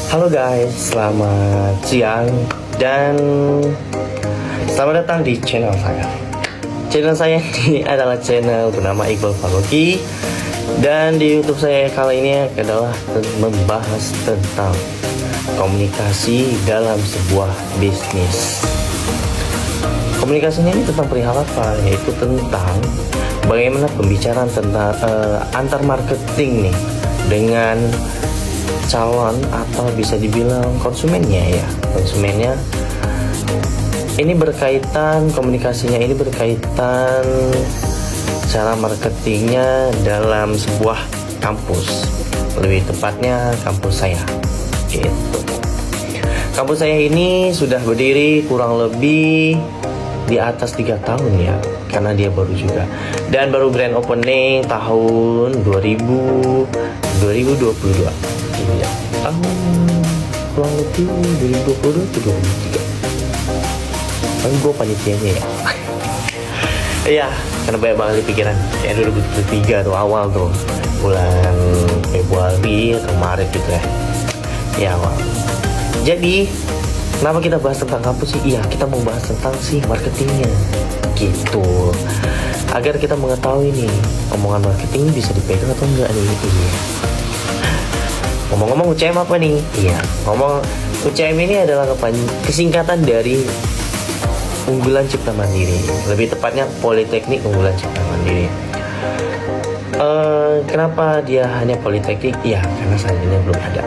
Halo guys, selamat siang dan selamat datang di channel saya. Channel saya ini adalah channel bernama Iqbal Faruqi, dan di YouTube saya kali ini adalah membahas tentang komunikasi dalam sebuah bisnis. Komunikasinya ini tentang perihal apa? Yaitu tentang bagaimana pembicaraan tentang antar marketing nih dengan calon atau bisa dibilang konsumennya. Ini berkaitan, komunikasinya ini berkaitan cara marketingnya dalam sebuah kampus, lebih tepatnya kampus saya gitu. Kampus saya ini sudah berdiri kurang lebih di atas 3 tahun ya, karena dia baru juga, dan baru grand opening tahun 2022 ya, tahun kurang lebih 2022 atau 2023 kan gue panitianya ya. Iya, karena banyak banget di pikiran ya, 2023 tuh awal tuh bulan Februari atau Maret gitu ya awal. Jadi kenapa kita bahas tentang kampus sih? Iya, kita mau bahas tentang si marketingnya gitu, agar kita mengetahui nih omongan marketing bisa dipegang atau enggak nih. Iya. Ngomong-ngomong UCM apa nih? Iya, ngomong UCM ini adalah kesingkatan dari Unggulan Cipta Mandiri, lebih tepatnya Politeknik Unggulan Cipta Mandiri. Kenapa dia hanya Politeknik? Iya, karena sarjana belum ada.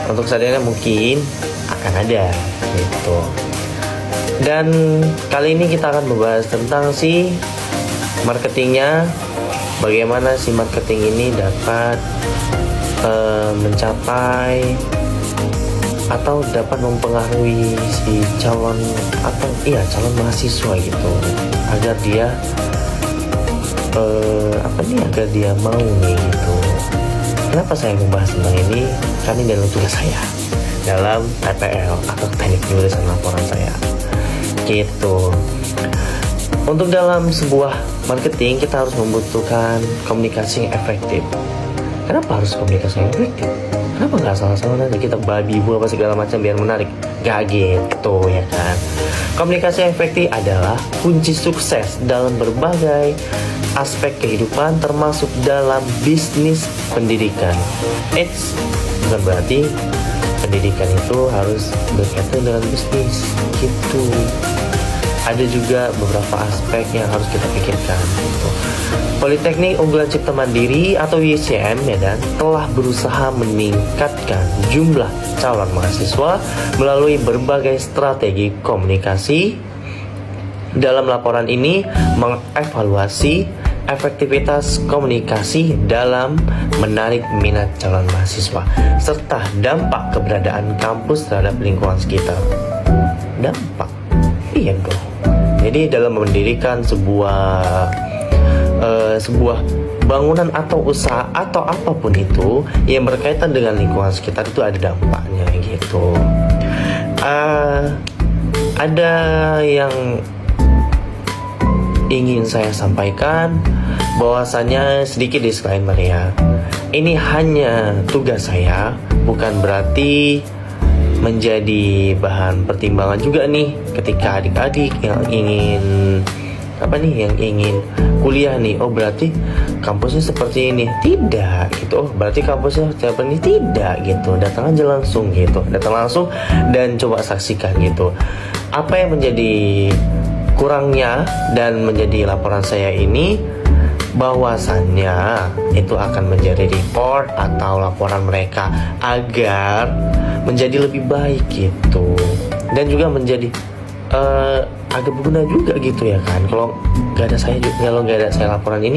Untuk sarjana mungkin akan ada gitu. Dan kali ini kita akan membahas tentang si marketingnya, bagaimana si marketing ini dapat mencapai atau dapat mempengaruhi si calon mahasiswa gitu, agar dia agar dia mau nih gitu. Kenapa saya membahas tentang ini? Karena ini adalah tugas saya dalam TPL atau teknik penulisan laporan saya gitu. Untuk dalam sebuah marketing kita harus membutuhkan komunikasi yang efektif. Kenapa harus komunikasi yang efektif? Kenapa nggak salah-salah aja kita babi bu apa segala macam biar menarik? Gak gitu ya kan. Komunikasi yang efektif adalah kunci sukses dalam berbagai aspek kehidupan, termasuk dalam bisnis pendidikan. Bukan berarti pendidikan itu harus berkaitan dengan bisnis gitu. Ada juga beberapa aspek yang harus kita pikirkan gitu. Politeknik Unggulan Cipta Mandiri atau YCM Medan telah berusaha meningkatkan jumlah calon mahasiswa melalui berbagai strategi komunikasi. Dalam laporan ini mengevaluasi efektivitas komunikasi dalam menarik minat calon mahasiswa serta dampak keberadaan kampus terhadap lingkungan sekitar. Dampak? Iya dong. Jadi dalam mendirikan sebuah bangunan atau usaha atau apapun itu yang berkaitan dengan lingkungan sekitar itu ada dampaknya gitu. Ada yang ingin saya sampaikan, bahwasannya sedikit disclaimer ya, ini hanya tugas saya, bukan berarti menjadi bahan pertimbangan juga nih ketika adik-adik yang ingin kuliah nih. Oh berarti kampusnya seperti ini, tidak gitu. Oh berarti kampusnya seperti ini, tidak gitu. Datang aja langsung gitu, datang langsung dan coba saksikan gitu apa yang menjadi kurangnya dan menjadi laporan saya ini, bahwasannya itu akan menjadi report atau laporan mereka agar menjadi lebih baik gitu, dan juga menjadi agak berguna juga gitu ya kan. Kalau nggak ada saya laporan ini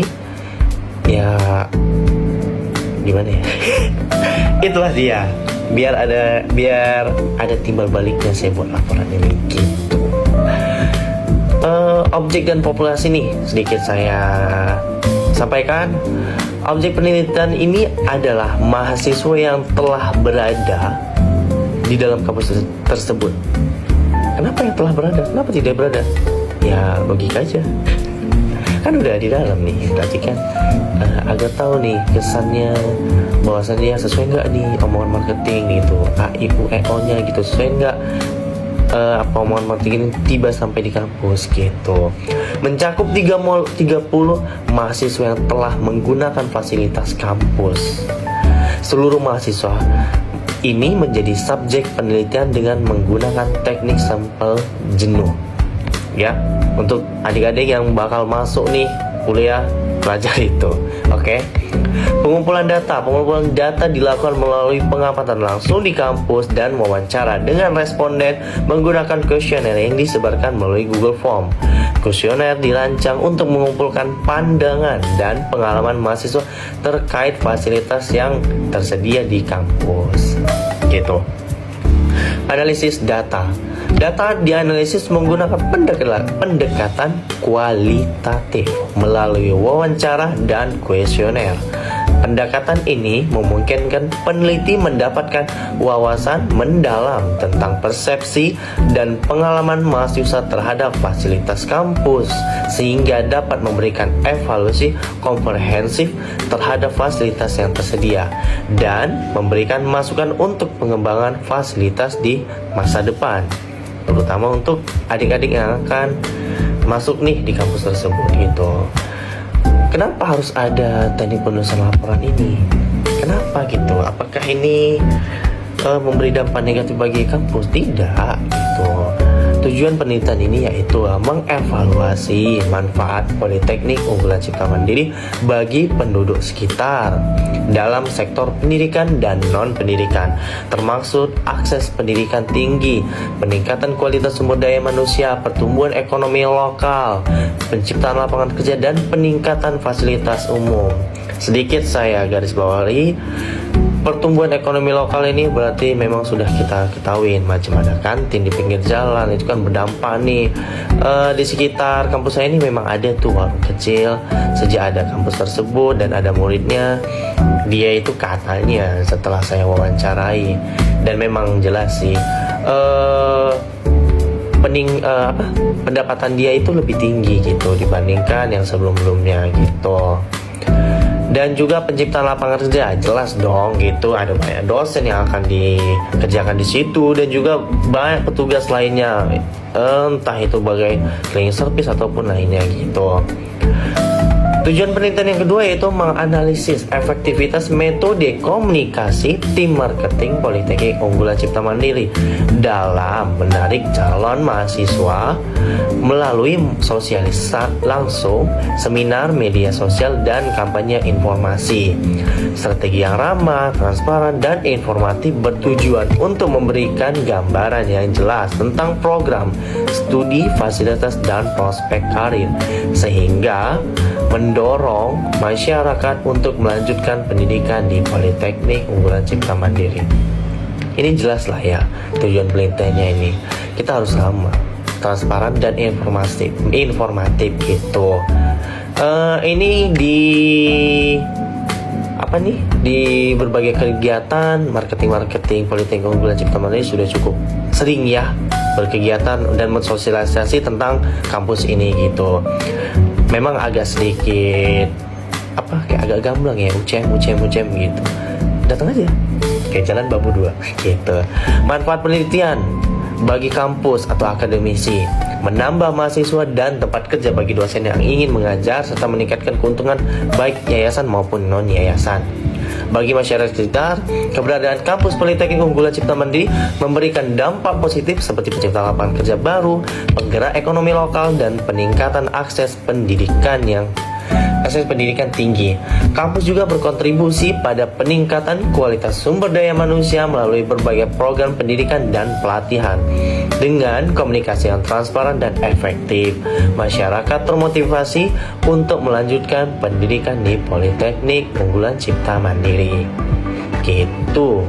ya gimana ya. Itulah dia, biar ada timbal baliknya saya buat laporan ini gitu. Objek dan populasi nih sedikit saya sampaikan. Objek penelitian ini adalah mahasiswa yang telah berada di dalam kampus tersebut. Kenapa yang telah berada? Kenapa tidak berada? Ya logika aja. Kan udah di dalam nih, berarti kan agar tahu nih kesannya bahwasannya sesuai nggak nih omongan marketing gitu, A I U E O nya gitu, sesuai nggak apa omongan marketing ini tiba sampai di kampus gitu. Mencakup 30 mahasiswa yang telah menggunakan fasilitas kampus. Seluruh mahasiswa ini menjadi subjek penelitian dengan menggunakan teknik sampel jenuh. Ya, untuk adik-adik yang bakal masuk nih kuliah pelajar itu. Oke. Pengumpulan data dilakukan melalui pengamatan langsung di kampus dan wawancara dengan responden menggunakan kuesioner yang disebarkan melalui Google Form. Kuesioner dirancang untuk mengumpulkan pandangan dan pengalaman mahasiswa terkait fasilitas yang tersedia di kampus. Gitu. Analisis data. Data dianalisis menggunakan pendekatan kualitatif melalui wawancara dan kuesioner. Pendekatan ini memungkinkan peneliti mendapatkan wawasan mendalam tentang persepsi dan pengalaman mahasiswa terhadap fasilitas kampus, sehingga dapat memberikan evaluasi komprehensif terhadap fasilitas yang tersedia dan memberikan masukan untuk pengembangan fasilitas di masa depan, terutama untuk adik-adik yang akan masuk nih di kampus tersebut gitu. Kenapa harus ada teknik penulisan laporan ini? Kenapa gitu? Apakah ini memberi dampak negatif bagi kampus? Tidak gitu. Tujuan penelitian ini yaitu mengevaluasi manfaat Politeknik Unggulan Cipta Mandiri bagi penduduk sekitar dalam sektor pendidikan dan non-pendidikan, termasuk akses pendidikan tinggi, peningkatan kualitas sumber daya manusia, pertumbuhan ekonomi lokal, penciptaan lapangan kerja, dan peningkatan fasilitas umum. Sedikit saya garis bawahi, pertumbuhan ekonomi lokal ini berarti memang sudah kita ketahui, macam ada kantin di pinggir jalan, itu kan berdampak nih. Di sekitar kampus saya ini memang ada tuh warung kecil. Sejak ada kampus tersebut dan ada muridnya, dia itu katanya setelah saya wawancarai, dan memang jelas sih pendapatan dia itu lebih tinggi gitu dibandingkan yang sebelum-sebelumnya gitu. Dan juga penciptaan lapangan kerja, jelas dong gitu, ada banyak dosen yang akan dikerjakan di situ, dan juga banyak petugas lainnya, entah itu bagai cleaning service ataupun lainnya gitu. Tujuan penelitian yang kedua yaitu menganalisis efektivitas metode komunikasi tim marketing Politeknik Unggulan Cipta Mandiri dalam menarik calon mahasiswa melalui sosialisasi langsung, seminar, media sosial, dan kampanye informasi. Strategi yang ramah, transparan, dan informatif bertujuan untuk memberikan gambaran yang jelas tentang program, studi, fasilitas, dan prospek karir, sehingga mendorong masyarakat untuk melanjutkan pendidikan di Politeknik Unggulan Cipta Mandiri. Ini jelas lah ya tujuan penelitiannya ini. Kita harus sama, transparan dan informatif gitu. Ini di berbagai kegiatan marketing Politeknik Unggulan Cipta Mandiri sudah cukup sering ya berkegiatan dan mensosialisasi tentang kampus ini gitu. Memang agak sedikit kayak agak gamblang ya, UCM gitu. Datang aja kayak jalan bambu 2 gitu. Manfaat penelitian bagi kampus atau akademisi, menambah mahasiswa dan tempat kerja bagi dosen yang ingin mengajar, serta meningkatkan keuntungan baik yayasan maupun non yayasan. Bagi masyarakat sekitar, keberadaan kampus Politeknik Unggulan Cipta Mandiri memberikan dampak positif seperti penciptaan lapangan kerja baru, penggerak ekonomi lokal, dan peningkatan akses pendidikan tinggi. Kampus juga berkontribusi pada peningkatan kualitas sumber daya manusia melalui berbagai program pendidikan dan pelatihan. Dengan komunikasi yang transparan dan efektif, masyarakat termotivasi untuk melanjutkan pendidikan di Politeknik Unggulan Cipta Mandiri. Gitu.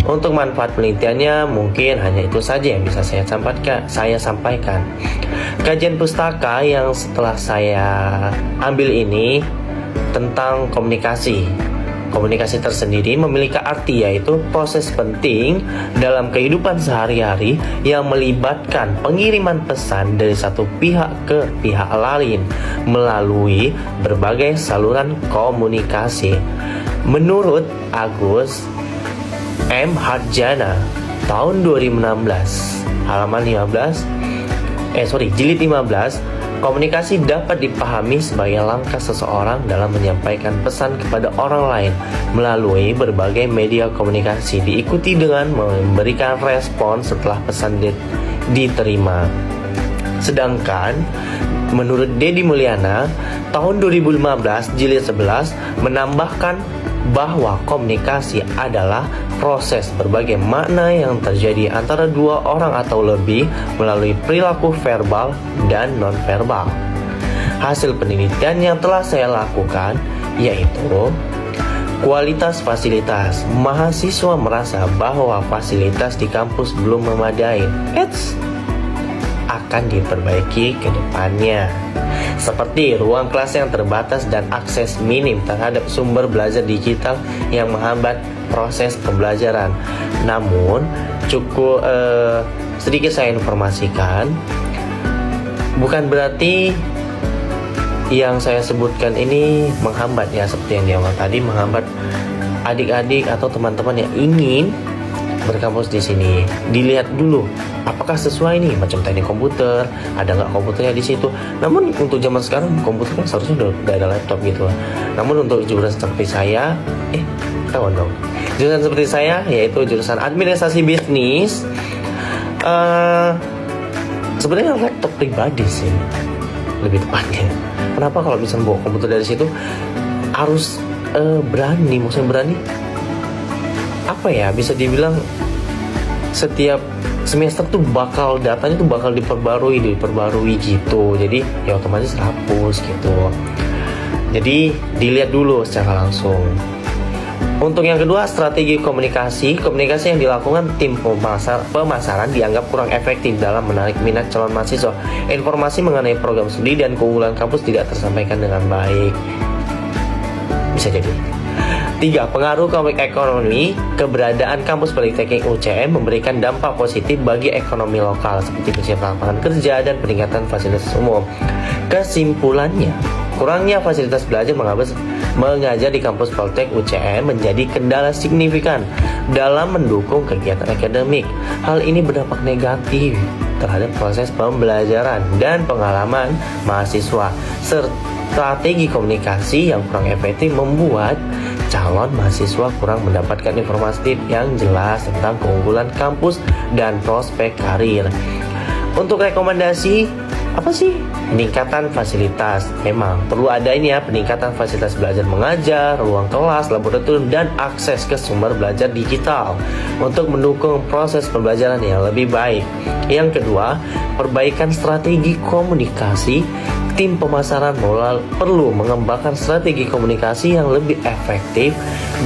Untuk manfaat penelitiannya mungkin hanya itu saja yang bisa saya sampaikan. Kajian pustaka yang setelah saya ambil ini tentang komunikasi Komunikasi tersendiri memiliki arti, yaitu proses penting dalam kehidupan sehari-hari yang melibatkan pengiriman pesan dari satu pihak ke pihak lain melalui berbagai saluran komunikasi. Menurut Agus M. Harjana tahun 2016, halaman 15, jilid 15, komunikasi dapat dipahami sebagai langkah seseorang dalam menyampaikan pesan kepada orang lain melalui berbagai media komunikasi, diikuti dengan memberikan respon setelah pesan diterima. Sedangkan menurut Deddy Mulyana tahun 2015 jilid 11 menambahkan bahwa komunikasi adalah proses berbagai makna yang terjadi antara dua orang atau lebih melalui perilaku verbal dan nonverbal. Hasil penelitian yang telah saya lakukan yaitu kualitas fasilitas. Mahasiswa merasa bahwa fasilitas di kampus belum memadai. Akan diperbaiki ke depannya, seperti ruang kelas yang terbatas dan akses minim terhadap sumber belajar digital yang menghambat proses pembelajaran. Namun cukup sedikit saya informasikan, bukan berarti yang saya sebutkan ini menghambat ya, seperti yang di awal tadi, menghambat adik-adik atau teman-teman yang ingin berkampus di sini. Dilihat dulu apakah sesuai nih, macam teknik komputer, ada nggak komputernya di situ. Namun untuk zaman sekarang komputer kan seharusnya udah ada laptop gitu. Namun untuk jurusan seperti saya, ketahuan dong. Jurusan seperti saya yaitu jurusan administrasi bisnis, sebenarnya laptop pribadi sih lebih tepatnya. Kenapa kalau misalnya bawa komputer dari situ harus berani, maksudnya berani apa ya, bisa dibilang setiap semester tuh datanya tuh bakal diperbarui gitu. Jadi ya otomatis hapus gitu. Jadi dilihat dulu secara langsung. Untuk yang kedua, strategi komunikasi yang dilakukan tim pemasaran dianggap kurang efektif dalam menarik minat calon mahasiswa. Informasi mengenai program studi dan keunggulan kampus tidak tersampaikan dengan baik. Bisa jadi. 3. Pengaruh ekonomi. Keberadaan kampus Politeknik UCM memberikan dampak positif bagi ekonomi lokal seperti penciptaan lapangan kerja dan peningkatan fasilitas umum. Kesimpulannya, kurangnya fasilitas belajar mengajar di kampus Politeknik UCM menjadi kendala signifikan dalam mendukung kegiatan akademik. Hal ini berdampak negatif terhadap proses pembelajaran dan pengalaman mahasiswa. Strategi komunikasi yang kurang efektif membuat calon mahasiswa kurang mendapatkan informasi yang jelas tentang keunggulan kampus dan prospek karir. Untuk rekomendasi, apa sih? Peningkatan fasilitas. Memang perlu ada ini ya, peningkatan fasilitas belajar mengajar, ruang kelas, laboratorium, dan akses ke sumber belajar digital untuk mendukung proses pembelajaran yang lebih baik. Yang kedua, perbaikan strategi komunikasi. Tim pemasaran perlu mengembangkan strategi komunikasi yang lebih efektif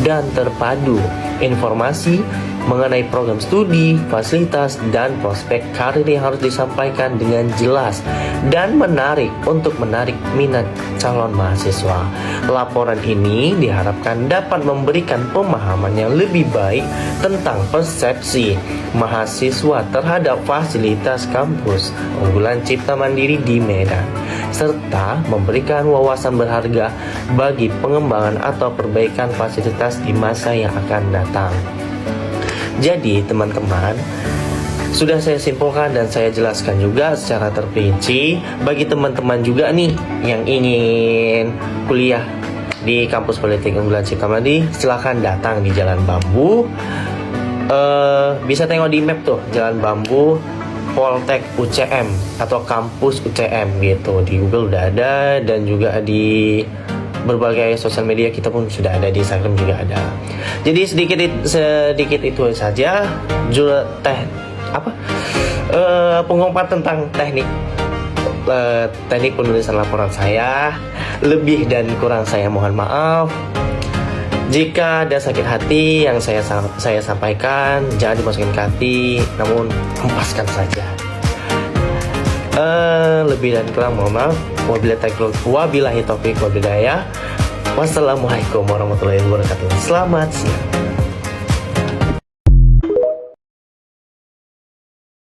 dan terpadu. Informasi mengenai program studi, fasilitas, dan prospek karir yang harus disampaikan dengan jelas dan menarik untuk menarik minat calon mahasiswa. Laporan ini diharapkan dapat memberikan pemahaman yang lebih baik tentang persepsi mahasiswa terhadap fasilitas kampus unggulan Cipta Mandiri di Medan, serta memberikan wawasan berharga bagi pengembangan atau perbaikan fasilitas di masa yang akan datang. Jadi teman-teman, sudah saya simpulkan dan saya jelaskan juga secara terperinci bagi teman-teman juga nih yang ingin kuliah di kampus Politeknik Unggulan Cipta Mandiri, silahkan datang di Jalan Bambu. Bisa tengok di map tuh, Jalan Bambu Poltek UCM atau kampus UCM gitu. Di Google udah ada dan juga di berbagai sosial media kita pun sudah ada, di Instagram juga ada. Jadi sedikit itu saja pengumpulan tentang teknik penulisan laporan saya. Lebih dan kurang saya mohon maaf. Jika ada sakit hati yang saya sampaikan, jangan dimasukin ke hati, namun hempaskan saja. Lebih dan kurang mohon maaf. Wabillahi taufik wal hidayah. Wassalamualaikum warahmatullahi wabarakatuh. Selamat siang.